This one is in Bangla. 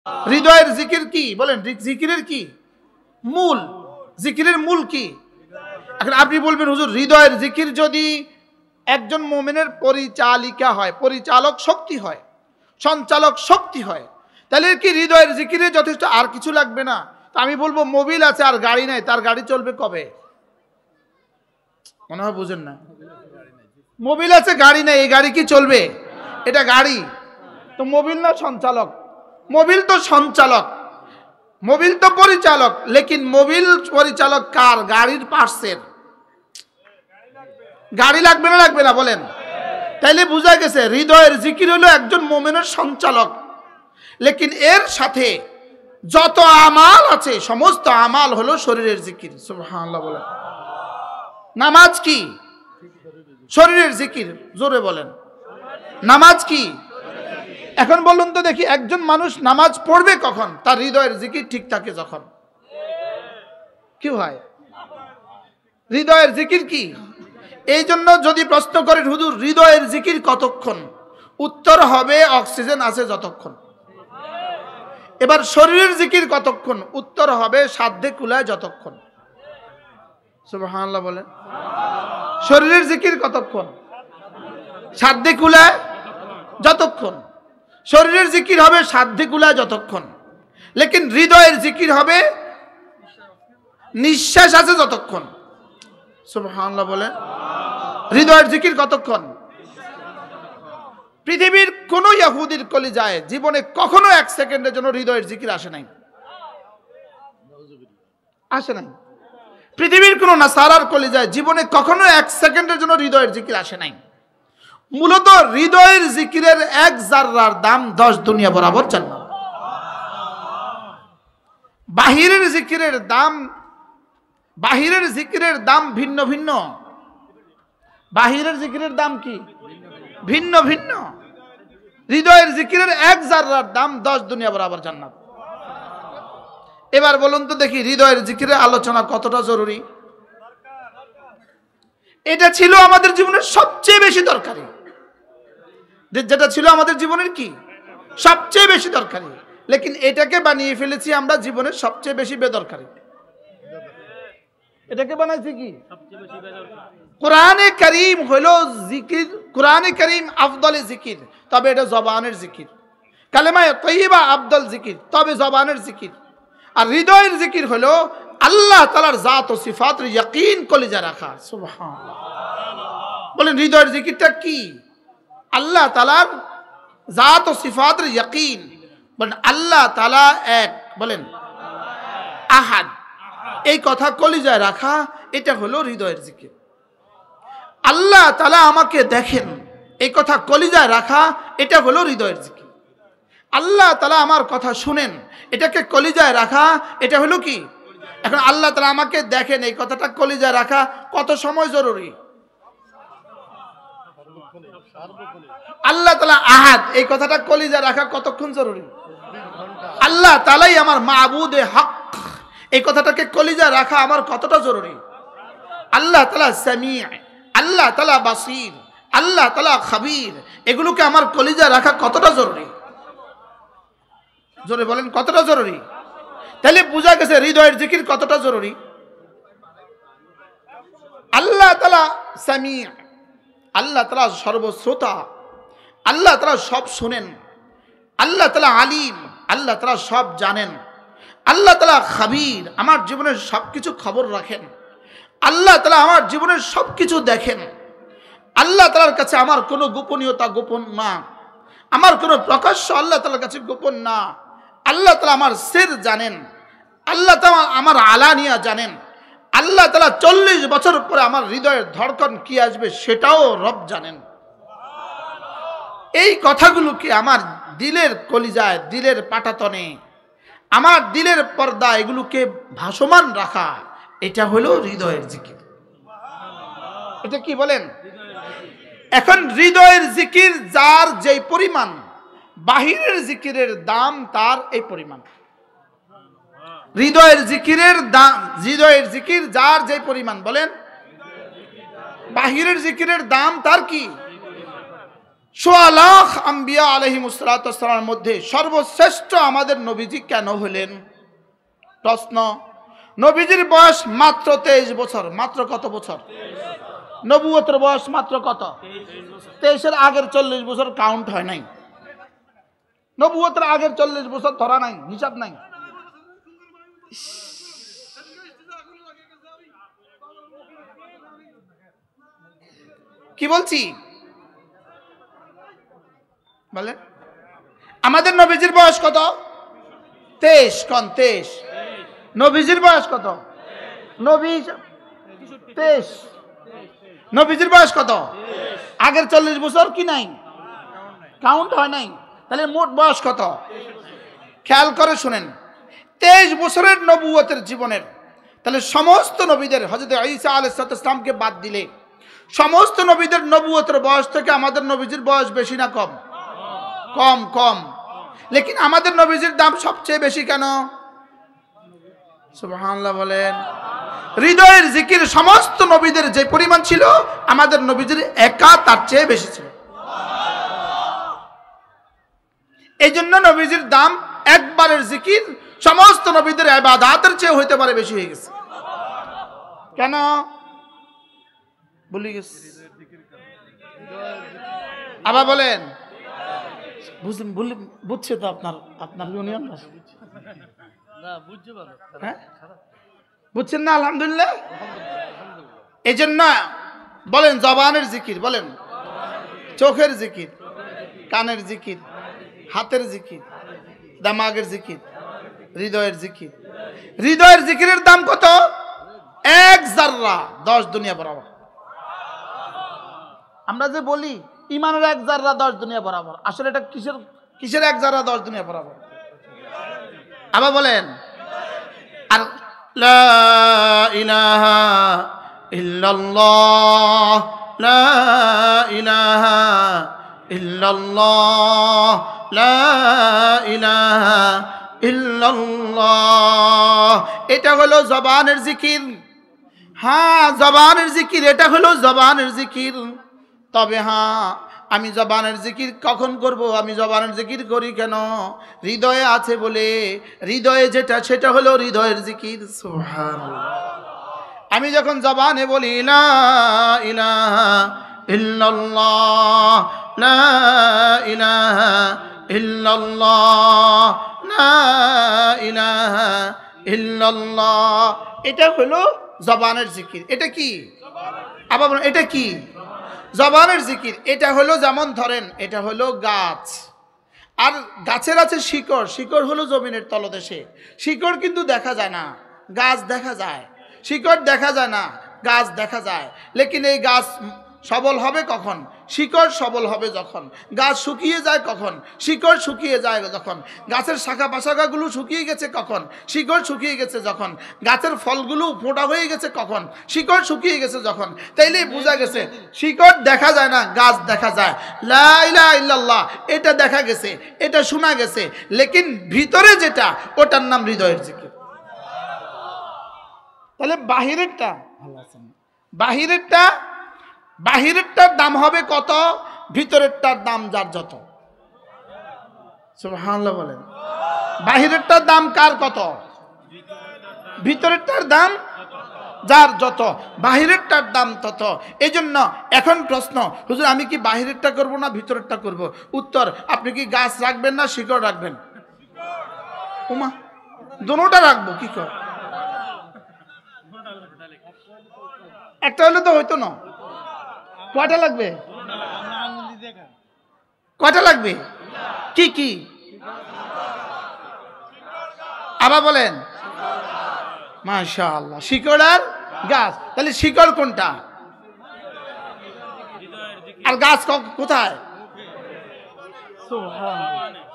হৃদয়ের জিকির কি বলেন? জিকিরের কি মূল? জিকিরের মূল কি? এখন আপনি বলবেন হুজুর, হৃদয়ের জিকির যদি একজন মুমিনের পরিচালিকা হয়, পরিচালক শক্তি হয়, সঞ্চালক শক্তি হয়, তাহলে কি হৃদয়ের জিকিরে যথেষ্ট, আর কিছু লাগবে না? তো আমি বলবো মোবিল আছে আর গাড়ি নাই, তার গাড়ি চলবে কবে? মনে হয় বুঝেন না। মোবিল আছে গাড়ি নাই, এই গাড়ি কি চলবে? এটা গাড়ি তো মোবিল না সঞ্চালক? মোবিল তো সঞ্চালক, মোবিল তো পরিচালক, লেকিন মোবিল পরিচালক কার? গাড়ির পার্টসের। গাড়ি লাগবে না লাগবে না বলেন? তাইলে বোঝা গেছে হৃদয়ের জিকির হলো একজন মুমিনের সঞ্চালক, লেকিন এর সাথে যত আমাল আছে সমস্ত আমাল হলো শরীরের জিকির। সুবহানাল্লাহ বলেন। নামাজ কি? শরীরের জিকির। জোরে বলেন, নামাজ কি? এখন বলুন তো দেখি, একজন মানুষ নামাজ পড়বে কখন? তার হৃদয়ের জিকির ঠিক থাকে যখন। কি হয়? হৃদয়ের জিকির কি? এই জন্য যদি প্রশ্ন করেন হুজুর হৃদয়ের জিকির কতক্ষণ, উত্তর হবে অক্সিজেন আছে যতক্ষণ। এবার শরীরের জিকির কতক্ষণ, উত্তর হবে সাধ্যে কুলায় যতক্ষণ। সুবহানাল্লাহ বলেন। শরীরের জিকির কতক্ষণ? সাধ্যে কুলায় যতক্ষণ। শরীরের জিকির হবে সাধ্যে কুলায় যতক্ষণ, লেকিন হৃদয়ের জিকির হবে নিঃশ্বাস আছে যতক্ষণ। সুবহানাল্লাহ বলেন। হৃদয়ের জিকির কতক্ষণ? পৃথিবীর কোন ইহুদির কলিজায় জীবনে কখনো এক সেকেন্ডের জন্য হৃদয়ের জিকির আসে নাই, আসে নাই। পৃথিবীর কোন নাসারার কলিজায় জীবনে কখনো এক সেকেন্ডের জন্য হৃদয়ের জিকির আসে নাই। মূলত হৃদয়ের জিকিরের এক জাররার দাম 10 দুনিয়া বরাবর জান্নাত। বাহিরের জিকিরের দাম, বাহিরের জিকিরের দাম ভিন্ন ভিন্ন। বাহিরের জিকিরের দাম কি? ভিন্ন ভিন্ন। হৃদয়ের জিকিরের এক জাররার দাম 10 দুনিয়া বরাবর জান্নাত। এবার বলুন তো দেখি হৃদয়ের জিকিরের আলোচনা কতটা জরুরি? এটা ছিল আমাদের জীবনের সবচেয়ে বেশি দরকারি, যেটা ছিল আমাদের জীবনের কি সবচেয়ে বেশি দরকারি, লেকিন এটাকে বানিয়ে ফেলেছি আমরা জীবনের সবচেয়ে বেশি বেদরকারি। এটাকে বানাইছি কি? কোরআনে কারীম হলো জিকির, কোরআনে কারীম আফদলে জিকির, তবে এটা জবানের জিকির। কালেমায়ে তয়্যিবা আফদল জিকির, তবে জবানের জিকির। আর হৃদয়ের জিকির হলো আল্লাহ তাআলার জাত ও সিফাতের ইয়াকিন কলিজা রাখা। সুবহানাল্লাহ বলেন। হৃদয়ের জিকিরটা কি? আল্লাহ তাআলার জাত ও সিফাতের ইয়াকিন। বলেন আল্লাহ তাআলা এক, বলেন আহাদ, এই কথা কলিজায় রাখা, এটা হলো হৃদয়ের জিকির। আল্লাহ তাআলা আমাকে দেখেন, এই কথা কলিজায় রাখা, এটা হলো হৃদয়ের জিকির। আল্লাহ তাআলা আমার কথা শুনেন, এটাকে কলিজায় রাখা, এটা হলো কি? এখন আল্লাহ তাআলা আমাকে দেখেন, এই কথাটা কলিজায় রাখা কত সময় জরুরি? আল্লাহ তাআলা আহাদ, এই কথাটা কলিজায় রাখা কতক্ষণ জরুরি? আল্লাহ তাআলাই আমার মাবুদে হক, এই কথাটাকে কলিজায় রাখা আমার কতটা জরুরি? আল্লাহ তাআলা সামি', আল্লাহ তাআলা বাসীর, আল্লাহ তাআলা খাবীর, এগুলোকে আমার কলিজায় রাখা কতটা জরুরি? জোরে বলেন কতটা জরুরি? তাহলে বোঝা গেছে হৃদয়ের জিকির কতটা জরুরি। আল্লাহ তাআলা সামি', আল্লাহ তাআলা সর্বশ্রোতা, আল্লাহ তাআলা সব শুনেন। আল্লাহ তাআলা আলিম, আল্লাহ তাআলা সব জানেন। আল্লাহ তাআলা খাবীর, আমার জীবনের সবকিছু খবর রাখেন। আল্লাহ তাআলা আমার জীবনের সবকিছু দেখেন। আল্লাহ তাআলার কাছে আমার কোনো গোপনীয়তা গোপন না, আমার কোনো প্রকাশ্য আল্লাহ তাআলার কাছে গোপন না। আল্লাহ তাআলা আমার সির জানেন, আল্লাহ তাআলা আমার আলানিয়া জানেন। আল্লাহ তাআলা 40 বছর পরে আমার হৃদয়ের ধড়কন কি আসবে সেটাও রব জানেন। এই কথাগুলোকে আমার দিলের কলিজায়, দিলের পাটাতনে, আমার দিলের পর্দা, এগুলোকে ভাসমান রাখা, এটা হলো হৃদয়ের জিকির। এটা কি বলেন? এখন হৃদয়ের জিকির যার যেই পরিমাণ, বাহিরের জিকিরের দাম তার এই পরিমাণ। হৃদয়ের জিকিরের দাম, হৃদয়ের জিকির যার যেই পরিমাণ, বলেন বাহিরের জিকিরের দাম তার কি? সোয়া লাখ আম্বিয়া আলাইহিমুসসালামের মধ্যে সর্বশ্রেষ্ঠ আমাদের নবীজি কেন হলেন? প্রশ্ন। নবীজির বয়স মাত্র 23 বছর। মাত্র কত বছর? নবুয়তের বয়স মাত্র কত? 23-এর আগের 40 বছর কাউন্ট হয় নাই। নবুয়তের আগের 40 বছর ধরা নাই, হিসাব নাই। কি বলছি বলেন? আমাদের নবীজির বয়স কত? 23। কোন 23? নবীজির বয়স কত? নবী 23। নবীজির বয়স কত? আগের 40 বছর কি নাই, কাউন্ট হয় নাই। তাহলে মোট বয়স কত? খেয়াল করে শুনেন, 23 বছরের নবুয়তের জীবনের, তাহলে সমস্ত নবীদের, হযরত ঈসা আলাইহিস সালামকে বাদ দিলে সমস্ত নবীদের নবুয়তের বয়স থেকে আমাদের নবীজির বয়স বেশি না কম? কম। কম। লেকিন আমাদের নবীজির দাম সবচেয়ে বেশি কেন? সুবহানাল্লাহ বলেন। হৃদয়ের জিকির সমস্ত নবীদের যে পরিমাণ ছিল, আমাদের নবীজির একা তার চেয়ে বেশি ছিল। এই জন্য নবীজির দাম একবারের জিকির সমস্ত নবীদের ইবাদতের চেয়ে হইতে পারে বেশি হয়ে গেছে। কেন ভুলে গেছে? আবার বলেন। বুঝছে তো আপনার ইউনিয়ন? হ্যাঁ বুঝছেন না? আলহামদুলিল্লাহ। এই জন্য বলেন জবানের জিকির, বলেন চোখের জিকির, কানের জিকির, হাতের জিকির, দামাগের জিকির, হৃদয়ের জিকির। হৃদয়ের জিকিরের দাম কত? 1 জাররা 10 দুনিয়া বরাবর। আমরা যে বলি ইমানের 1 জাররা 10 দুনিয়া বরাবর, আসলে এটা কিসের 1 জাররা 10 দুনিয়া বরাবর? আবার বলেন। আর লা ইলাহা ইল্লাল্লাহ, লা ইলাহা ইল্লাল্লাহ, লা ইলাহা ইল্লাল্লাহ, এটা হলো জবানের জিকির। হ্যাঁ জবানের জিকির, এটা হলো জবানের জিকির। তবে হ্যাঁ, আমি জবানের জিকির কখন করব? আমি জবানের জিকির করি কেন? হৃদয়ে আছে বলে। হৃদয়ে যেটা, সেটা হলো হৃদয়ের জিকির। সুবহানাল্লাহ। আমি যখন জবানে বলি লা ইলাহা ইল্লাল্লাহ, লা ইলাহা ইল্লাল্লাহ, লা ইলাহা ইল্লাল্লাহ, এটা হলো জবানের জিকির। এটা কি? আবার এটা কি? জবানের জিকির। এটা হলো যেমন ধরেন, এটা হলো গাছ, আর গাছের আছে শিকড়। শিকড় হলো জমিনের তলদেশে। শিকড় কিন্তু দেখা যায় না, গাছ দেখা যায়। শিকড় দেখা যায় না, গাছ দেখা যায়। লেকিন এই গাছ সবল হবে কখন? শিকড় সবল হবে যখন। গাছ শুকিয়ে যায় কখন? শিকড় শুকিয়ে যায় যখন। গাছের শাখা পাশাখাগুলো শুকিয়ে গেছে কখন? শিকড় শুকিয়ে গেছে যখন। গাছের ফলগুলো ফোটা হয়ে গেছে কখন? শিকড় শুকিয়ে গেছে যখন। তাইলেই বোঝা গেছে শিকড় দেখা যায় না, গাছ দেখা যায়। লা ইলাহা ইল্লাল্লাহ, এটা দেখা গেছে, এটা শোনা গেছে, লেকিন ভিতরে যেটা, ওটার নাম হৃদয়ের জিকির। তাহলে বাহিরেরটার দাম হবে কত? ভিতরেরটার দাম যার যত। সুবহানাল্লাহ বলেন। বাহিরেরটার দাম কার কত? ভিতরেরটার দাম যার যত, বাহিরেরটার দাম তত। এই জন্য এখন প্রশ্ন, হুজুর আমি কি বাহিরেরটা করব না ভিতরেরটা করব? উত্তর, আপনি কি গাছ রাখবেন না শিকড় রাখবেন? ওমা, দুটোটা রাখবো। কি কর? একটা হলে তো হইতো না। কয়টা লাগবে? কয়টা লাগবে? কি কি? আবার বলেন। মাশাআল্লাহ, শিকড় আর গাছ। তাহলে শিকড় কোনটা আর গাছ কোথায়? সুবহানাল্লাহ।